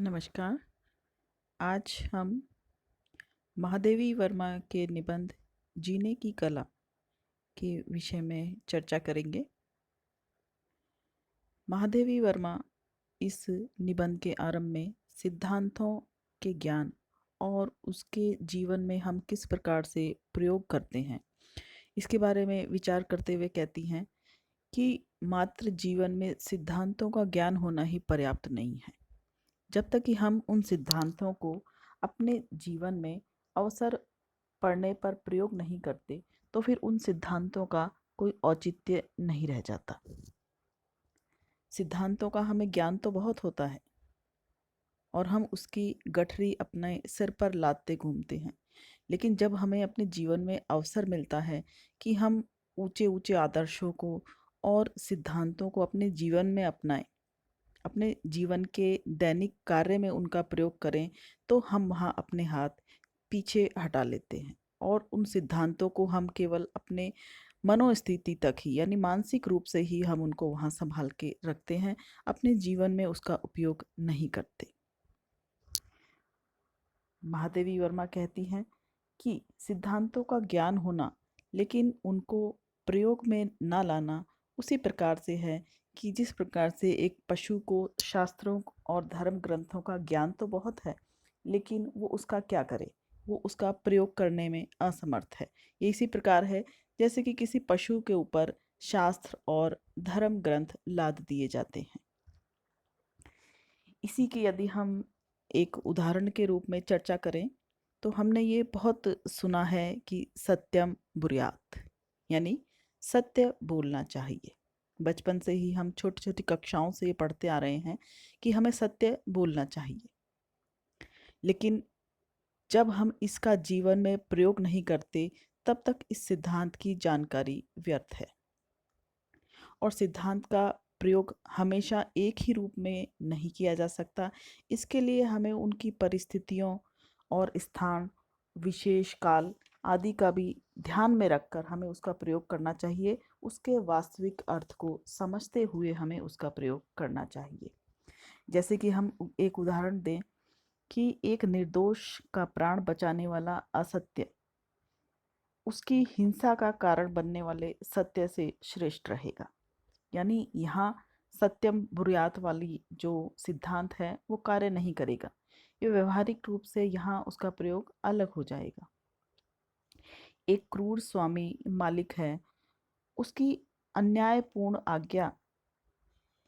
नमस्कार। आज हम महादेवी वर्मा के निबंध जीने की कला के विषय में चर्चा करेंगे। महादेवी वर्मा इस निबंध के आरंभ में सिद्धांतों के ज्ञान और उसके जीवन में हम किस प्रकार से प्रयोग करते हैं इसके बारे में विचार करते हुए कहती हैं कि मात्र जीवन में सिद्धांतों का ज्ञान होना ही पर्याप्त नहीं है। जब तक कि हम उन सिद्धांतों को अपने जीवन में अवसर पड़ने पर प्रयोग नहीं करते तो फिर उन सिद्धांतों का कोई औचित्य नहीं रह जाता। सिद्धांतों का हमें ज्ञान तो बहुत होता है और हम उसकी गठरी अपने सिर पर लादते घूमते हैं, लेकिन जब हमें अपने जीवन में अवसर मिलता है कि हम ऊंचे ऊंचे आदर्शों को और सिद्धांतों को अपने जीवन में अपनाएं, अपने जीवन के दैनिक कार्य में उनका प्रयोग करें, तो हम वहाँ अपने हाथ पीछे हटा लेते हैं और उन सिद्धांतों को हम केवल अपने मनोस्थिति तक ही यानी मानसिक रूप से ही हम उनको वहाँ संभाल के रखते हैं, अपने जीवन में उसका उपयोग नहीं करते। महादेवी वर्मा कहती हैं कि सिद्धांतों का ज्ञान होना लेकिन उनको प्रयोग में ना लाना उसी प्रकार से है कि जिस प्रकार से एक पशु को शास्त्रों और धर्म ग्रंथों का ज्ञान तो बहुत है, लेकिन वो उसका क्या करे, वो उसका प्रयोग करने में असमर्थ है। ये इसी प्रकार है जैसे कि किसी पशु के ऊपर शास्त्र और धर्म ग्रंथ लाद दिए जाते हैं। इसी की यदि हम एक उदाहरण के रूप में चर्चा करें तो हमने ये बहुत सुना है कि सत्यम बुर्यात, यानी सत्य बोलना चाहिए। बचपन से ही हम छोटी छोटी कक्षाओं से ये पढ़ते आ रहे हैं कि हमें सत्य बोलना चाहिए, लेकिन जब हम इसका जीवन में प्रयोग नहीं करते तब तक इस सिद्धांत की जानकारी व्यर्थ है। और सिद्धांत का प्रयोग हमेशा एक ही रूप में नहीं किया जा सकता। इसके लिए हमें उनकी परिस्थितियों और स्थान, विशेष काल आदि का भी ध्यान में रखकर हमें उसका प्रयोग करना चाहिए। उसके वास्तविक अर्थ को समझते हुए हमें उसका प्रयोग करना चाहिए। जैसे कि हम एक उदाहरण दें कि एक निर्दोष का प्राण बचाने वाला असत्य उसकी हिंसा का कारण बनने वाले सत्य से श्रेष्ठ रहेगा। यानी यहाँ सत्यम बुर्यात वाली जो सिद्धांत है वो कार्य नहीं करेगा, ये व्यवहारिक रूप से यहाँ उसका प्रयोग अलग हो जाएगा। एक क्रूर स्वामी मालिक है, उसकी अन्यायपूर्ण आज्ञा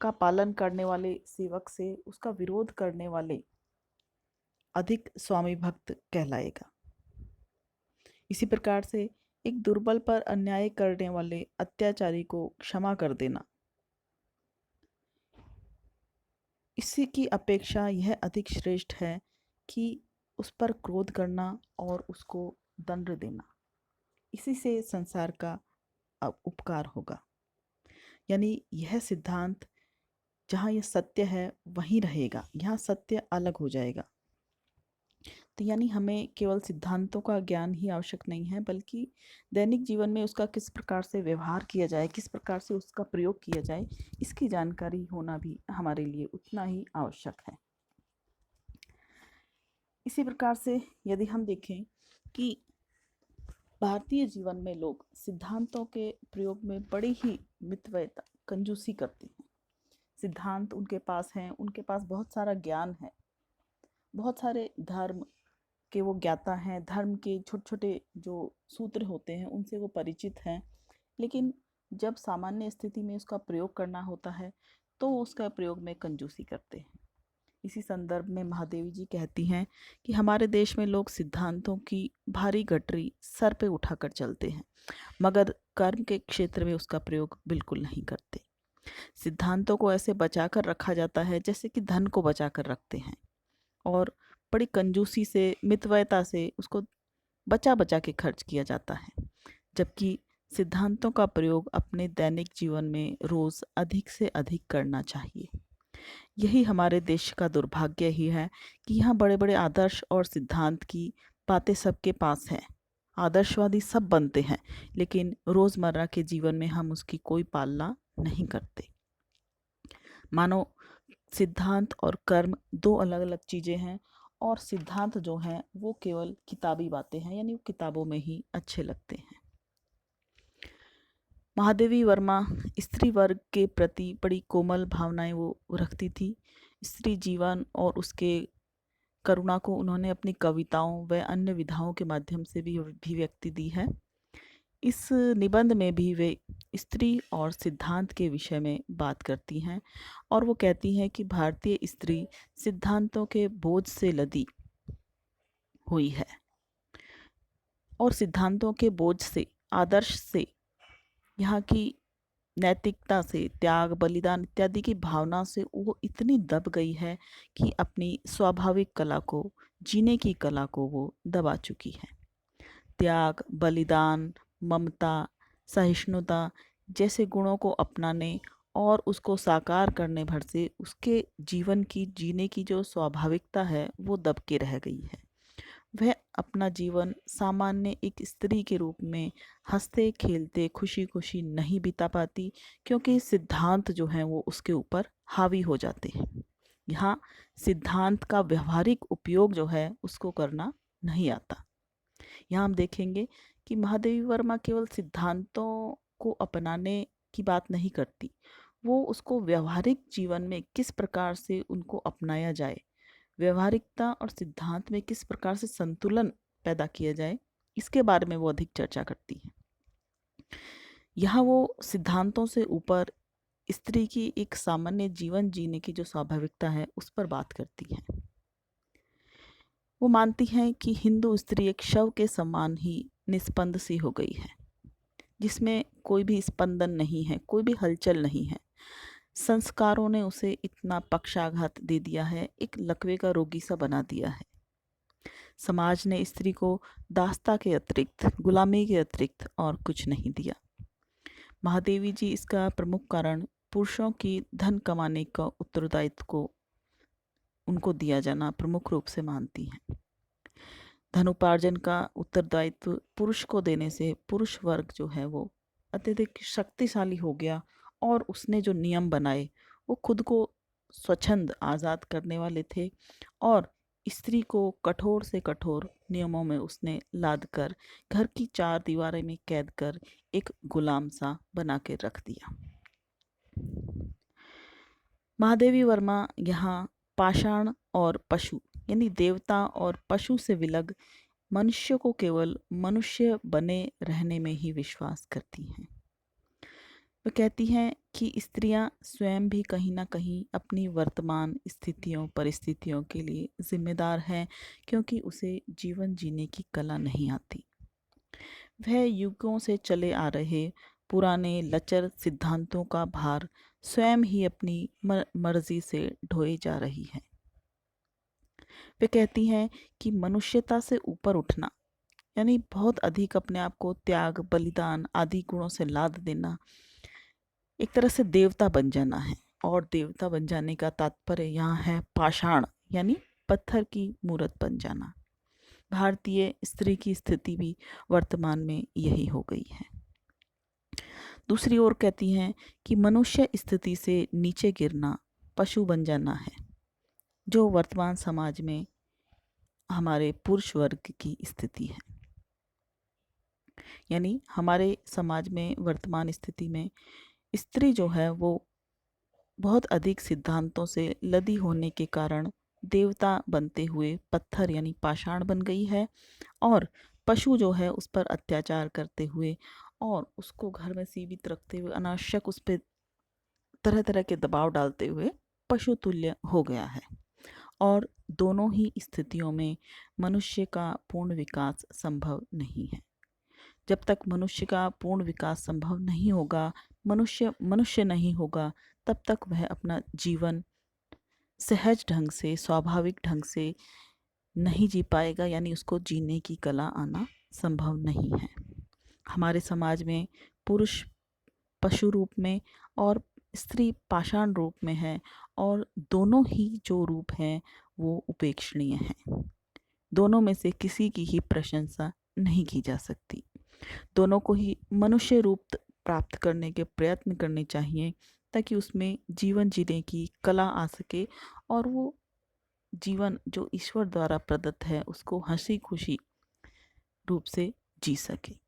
का पालन करने वाले सेवक से उसका विरोध करने वाले अधिक स्वामी भक्त कहलाएगा। इसी प्रकार से एक दुर्बल पर अन्याय करने वाले अत्याचारी को क्षमा कर देना, इसी की अपेक्षा यह अधिक श्रेष्ठ है कि उस पर क्रोध करना और उसको दंड देना। इसी से संसार का उपकार होगा। यानी यह सिद्धांत जहाँ यह सत्य है वहीं रहेगा, यहाँ सत्य अलग हो जाएगा। तो यानी हमें केवल सिद्धांतों का ज्ञान ही आवश्यक नहीं है, बल्कि दैनिक जीवन में उसका किस प्रकार से व्यवहार किया जाए, किस प्रकार से उसका प्रयोग किया जाए, इसकी जानकारी होना भी हमारे लिए उतना ही आवश्यक है। इसी प्रकार से यदि हम देखें कि भारतीय जीवन में लोग सिद्धांतों के प्रयोग में बड़ी ही मितव्ययता, कंजूसी करते हैं। सिद्धांत उनके पास हैं, उनके पास बहुत सारा ज्ञान है, बहुत सारे धर्म के वो ज्ञाता हैं, धर्म के छोटे छोटे जो सूत्र होते हैं उनसे वो परिचित हैं, लेकिन जब सामान्य स्थिति में उसका प्रयोग करना होता है तो उसका प्रयोग में कंजूसी करते हैं। इसी संदर्भ में महादेवी जी कहती हैं कि हमारे देश में लोग सिद्धांतों की भारी गठरी सर पे उठाकर चलते हैं, मगर कर्म के क्षेत्र में उसका प्रयोग बिल्कुल नहीं करते। सिद्धांतों को ऐसे बचाकर रखा जाता है जैसे कि धन को बचाकर रखते हैं, और बड़ी कंजूसी से, मितव्ययता से उसको बचा बचा के खर्च किया जाता है, जबकि सिद्धांतों का प्रयोग अपने दैनिक जीवन में रोज अधिक से अधिक करना चाहिए। यही हमारे देश का दुर्भाग्य ही है कि यहाँ बड़े बड़े आदर्श और सिद्धांत की बातें सबके पास हैं, आदर्शवादी सब बनते हैं, लेकिन रोजमर्रा के जीवन में हम उसकी कोई पालना नहीं करते। मानो सिद्धांत और कर्म दो अलग अलग चीज़ें हैं, और सिद्धांत जो हैं वो केवल किताबी बातें हैं, यानी वो किताबों में ही अच्छे लगते हैं। महादेवी वर्मा स्त्री वर्ग के प्रति बड़ी कोमल भावनाएं वो रखती थी। स्त्री जीवन और उसके करुणा को उन्होंने अपनी कविताओं व अन्य विधाओं के माध्यम से भी अभिव्यक्ति दी है। इस निबंध में भी वे स्त्री और सिद्धांत के विषय में बात करती हैं, और वो कहती हैं कि भारतीय स्त्री सिद्धांतों के बोझ से लदी हुई है, और सिद्धांतों के बोझ से, आदर्श से, यहाँ की नैतिकता से, त्याग, बलिदान इत्यादि की भावना से वो इतनी दब गई है कि अपनी स्वाभाविक कला को, जीने की कला को वो दबा चुकी है। त्याग, बलिदान, ममता, सहिष्णुता जैसे गुणों को अपनाने और उसको साकार करने भर से उसके जीवन की, जीने की जो स्वाभाविकता है वो दब के रह गई है। वह अपना जीवन सामान्य एक स्त्री के रूप में हंसते खेलते खुशी खुशी नहीं बिता पाती, क्योंकि सिद्धांत जो हैं वो उसके ऊपर हावी हो जाते हैं। यहाँ सिद्धांत का व्यवहारिक उपयोग जो है उसको करना नहीं आता। यहाँ हम देखेंगे कि महादेवी वर्मा केवल सिद्धांतों को अपनाने की बात नहीं करती, वो उसको व्यवहारिक जीवन में किस प्रकार से उनको अपनाया जाए, व्यवहारिकता और सिद्धांत में किस प्रकार से संतुलन पैदा किया जाए, इसके बारे में वो अधिक चर्चा करती है। यहाँ वो सिद्धांतों से ऊपर स्त्री की एक सामान्य जीवन जीने की जो स्वाभाविकता है उस पर बात करती है। वो मानती हैं कि हिंदू स्त्री एक शव के समान ही निस्पंद सी हो गई है, जिसमें कोई भी स्पंदन नहीं है, कोई भी हलचल नहीं है। संस्कारों ने उसे इतना पक्षाघात दे दिया है, एक लकवे का रोगी सा बना दिया है। समाज ने स्त्री को दास्ता के अतिरिक्त, गुलामी के अतिरिक्त और कुछ नहीं दिया। महादेवी जी इसका प्रमुख कारण पुरुषों की धन कमाने का उत्तरदायित्व को उनको दिया जाना प्रमुख रूप से मानती हैं। धन उपार्जन का उत्तरदायित्व पुरुष को देने से पुरुष वर्ग जो है वो अत्यधिक शक्तिशाली हो गया, और उसने जो नियम बनाए वो खुद को स्वच्छंद आज़ाद करने वाले थे, और स्त्री को कठोर से कठोर नियमों में उसने लाद कर घर की चार दीवारें में कैद कर एक गुलाम सा बना के रख दिया। महादेवी वर्मा यहाँ पाषाण और पशु, यानी देवता और पशु से विलग मनुष्य को केवल मनुष्य बने रहने में ही विश्वास करती हैं। वह कहती हैं कि स्त्रियां स्वयं भी कहीं ना कहीं अपनी वर्तमान स्थितियों, परिस्थितियों के लिए जिम्मेदार हैं, क्योंकि उसे जीवन जीने की कला नहीं आती। वह युगों से चले आ रहे पुराने लचर सिद्धांतों का भार स्वयं ही अपनी मर्जी से ढोए जा रही है। वे कहती हैं कि मनुष्यता से ऊपर उठना, यानी बहुत अधिक अपने आप को त्याग, बलिदान आदि गुणों से लाद देना, एक तरह से देवता बन जाना है। और देवता बन जाने का तात्पर्य यहाँ है पाषाण, यानी पत्थर की मूर्त बन जाना। भारतीय स्त्री की स्थिति भी वर्तमान में यही हो गई है। दूसरी ओर कहती हैं कि मनुष्य स्थिति से नीचे गिरना, पशु बन जाना है, जो वर्तमान समाज में हमारे पुरुष वर्ग की स्थिति है। यानी हमारे समाज में वर्तमान स्थिति में स्त्री जो है वो बहुत अधिक सिद्धांतों से लदी होने के कारण देवता बनते हुए पत्थर यानी पाषाण बन गई है, और पशु जो है उस पर अत्याचार करते हुए और उसको घर में सीमित रखते हुए, अनावश्यक उस पर तरह तरह के दबाव डालते हुए पशु तुल्य हो गया है। और दोनों ही स्थितियों में मनुष्य का पूर्ण विकास संभव नहीं है। जब तक मनुष्य का पूर्ण विकास संभव नहीं होगा, मनुष्य मनुष्य नहीं होगा, तब तक वह अपना जीवन सहज ढंग से, स्वाभाविक ढंग से नहीं जी पाएगा, यानी उसको जीने की कला आना संभव नहीं है। हमारे समाज में पुरुष पशु रूप में और स्त्री पाषाण रूप में है, और दोनों ही जो रूप हैं वो उपेक्षणीय हैं। दोनों में से किसी की ही प्रशंसा नहीं की जा सकती। दोनों को ही मनुष्य रूप प्राप्त करने के प्रयत्न करने चाहिए, ताकि उसमें जीवन जीने की कला आ सके और वो जीवन जो ईश्वर द्वारा प्रदत्त है उसको हँसी खुशी रूप से जी सके।